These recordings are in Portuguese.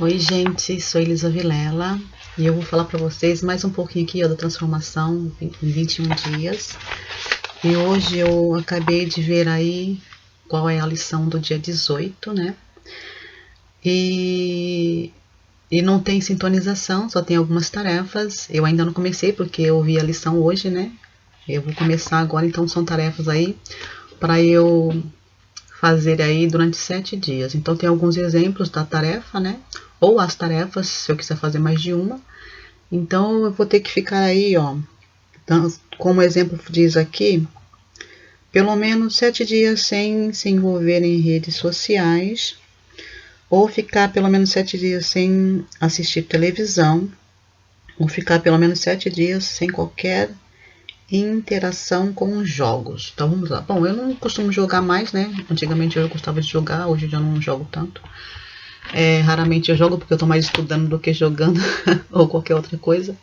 Oi gente, sou Elisa Vilela e eu vou falar para vocês mais um pouquinho aqui da transformação em 21 dias. E hoje eu acabei de ver aí qual é a lição do dia 18, né? E não tem sintonização, só tem algumas tarefas. Eu ainda não comecei porque eu vi a lição hoje, né? Eu vou começar agora, então são tarefas aí para eu fazer aí durante 7 dias. Então tem alguns exemplos da tarefa, né? Ou as tarefas, se eu quiser fazer mais de uma. Então eu vou ter que ficar aí, ó. Então, como exemplo diz aqui, pelo menos 7 dias sem se envolver em redes sociais, ou ficar pelo menos 7 dias sem assistir televisão, ou ficar pelo menos 7 dias sem qualquer interação com jogos. Então vamos lá. Bom, eu não costumo jogar mais, né? Antigamente eu gostava de jogar, hoje eu já não jogo tanto. Raramente eu jogo porque eu tô mais estudando do que jogando ou qualquer outra coisa.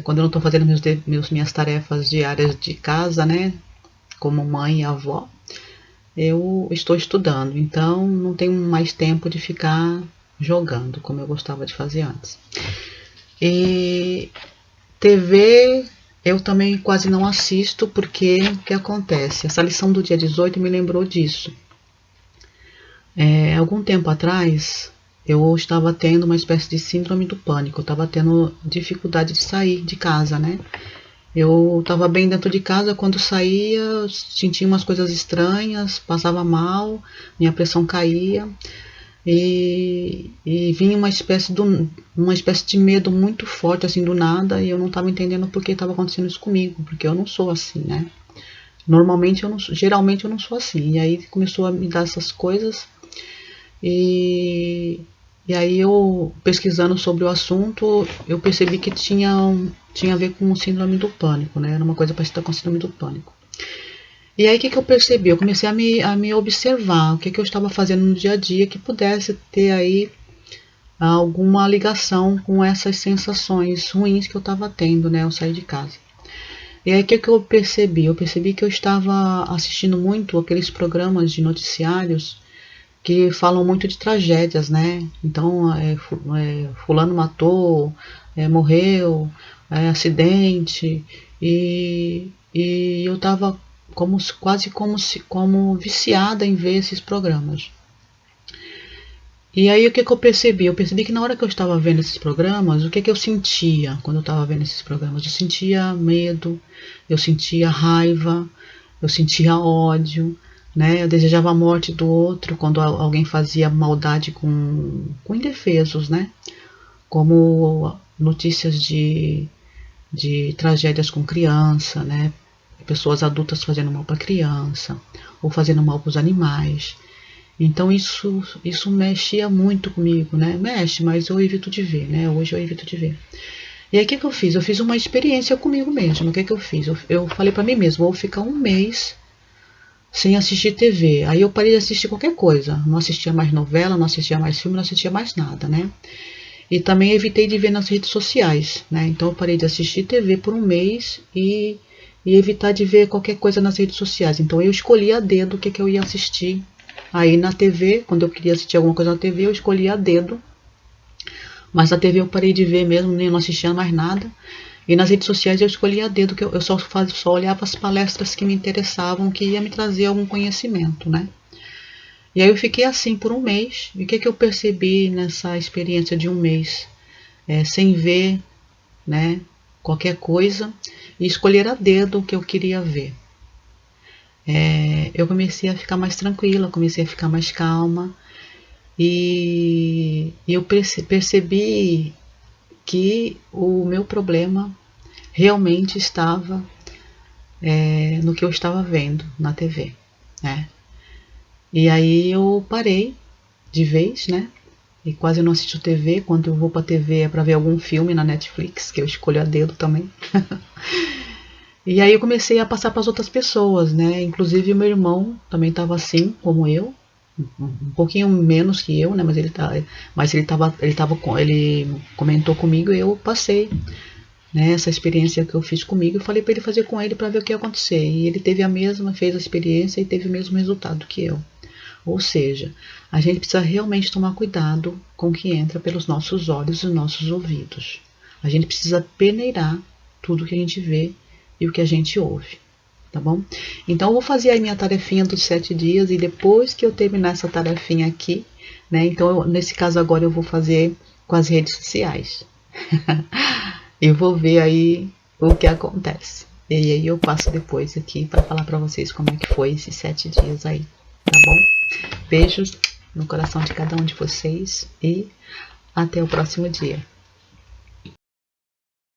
Quando eu não tô fazendo minhas tarefas diárias de casa, né? Como mãe e avó, eu estou estudando. Então não tenho mais tempo de ficar jogando como eu gostava de fazer antes. E TV eu também quase não assisto porque o que acontece? Essa lição do dia 18 me lembrou disso. Algum tempo atrás eu estava tendo uma espécie de síndrome do pânico, eu estava tendo dificuldade de sair de casa, né? Eu estava bem dentro de casa, quando saía sentia umas coisas estranhas, passava mal, minha pressão caía e vinha uma espécie de medo muito forte assim do nada, e eu não estava entendendo por que estava acontecendo isso comigo, porque eu não sou assim, né? Geralmente eu não sou assim. E aí começou a me dar essas coisas e, e aí eu, pesquisando sobre o assunto, eu percebi que tinha a ver com o síndrome do pânico, né? Era uma coisa parecida com o síndrome do pânico. E aí o que eu percebi? Eu comecei a me observar, o que eu estava fazendo no dia a dia que pudesse ter aí alguma ligação com essas sensações ruins que eu estava tendo, né? Eu saí de casa. E aí o que eu percebi? Eu percebi que eu estava assistindo muito aqueles programas de noticiários que falam muito de tragédias, né? Então, fulano matou, morreu, acidente, e eu tava quase como viciada em ver esses programas. E aí o que eu percebi? Eu percebi que na hora que eu estava vendo esses programas, o que eu sentia quando eu estava vendo esses programas? Eu sentia medo, eu sentia raiva, eu sentia ódio, né? Eu desejava a morte do outro quando alguém fazia maldade com indefesos, né? Como notícias de tragédias com criança, né? Pessoas adultas fazendo mal para criança ou fazendo mal para os animais. Então isso mexia muito comigo, né? Mexe, mas eu evito de ver, né? Hoje eu evito de ver. E aí o que eu fiz? Eu fiz uma experiência comigo mesmo. O que eu fiz? Eu falei para mim mesmo, vou ficar um mês sem assistir TV. Aí eu parei de assistir qualquer coisa. Não assistia mais novela, não assistia mais filme, não assistia mais nada, né? E também evitei de ver nas redes sociais, né? Então eu parei de assistir TV por um mês e evitar de ver qualquer coisa nas redes sociais. Então eu escolhi a dedo o que eu ia assistir. Aí na TV, quando eu queria assistir alguma coisa na TV, eu escolhia a dedo. Mas na TV eu parei de ver mesmo, nem não assistia mais nada. E nas redes sociais eu escolhia a dedo, que eu só olhava as palestras que me interessavam, que ia me trazer algum conhecimento, né? E aí eu fiquei assim por um mês. E o que eu percebi nessa experiência de um mês? Sem ver, né, qualquer coisa, e escolher a dedo o que eu queria ver. Eu comecei a ficar mais tranquila, comecei a ficar mais calma, e eu percebi que o meu problema realmente estava no que eu estava vendo na TV, né? E aí eu parei de vez, né? E quase não assisto TV. Quando eu vou pra TV é pra ver algum filme na Netflix, que eu escolho a dedo também. E aí eu comecei a passar para as outras pessoas, né? Inclusive o meu irmão também estava assim, como eu, um pouquinho menos que eu, né? Ele comentou comigo e eu passei, né? Essa experiência que eu fiz comigo, eu falei para ele fazer com ele para ver o que ia acontecer. E ele teve fez a experiência e teve o mesmo resultado que eu. Ou seja, a gente precisa realmente tomar cuidado com o que entra pelos nossos olhos e nossos ouvidos. A gente precisa peneirar tudo que a gente vê e o que a gente ouve, tá bom? Então eu vou fazer aí minha tarefinha dos 7 dias e depois que eu terminar essa tarefinha aqui, né? Então nesse caso agora eu vou fazer com as redes sociais. Eu vou ver aí o que acontece. E aí eu passo depois aqui para falar para vocês como é que foi esses 7 dias aí, tá bom? Beijos no coração de cada um de vocês e até o próximo dia.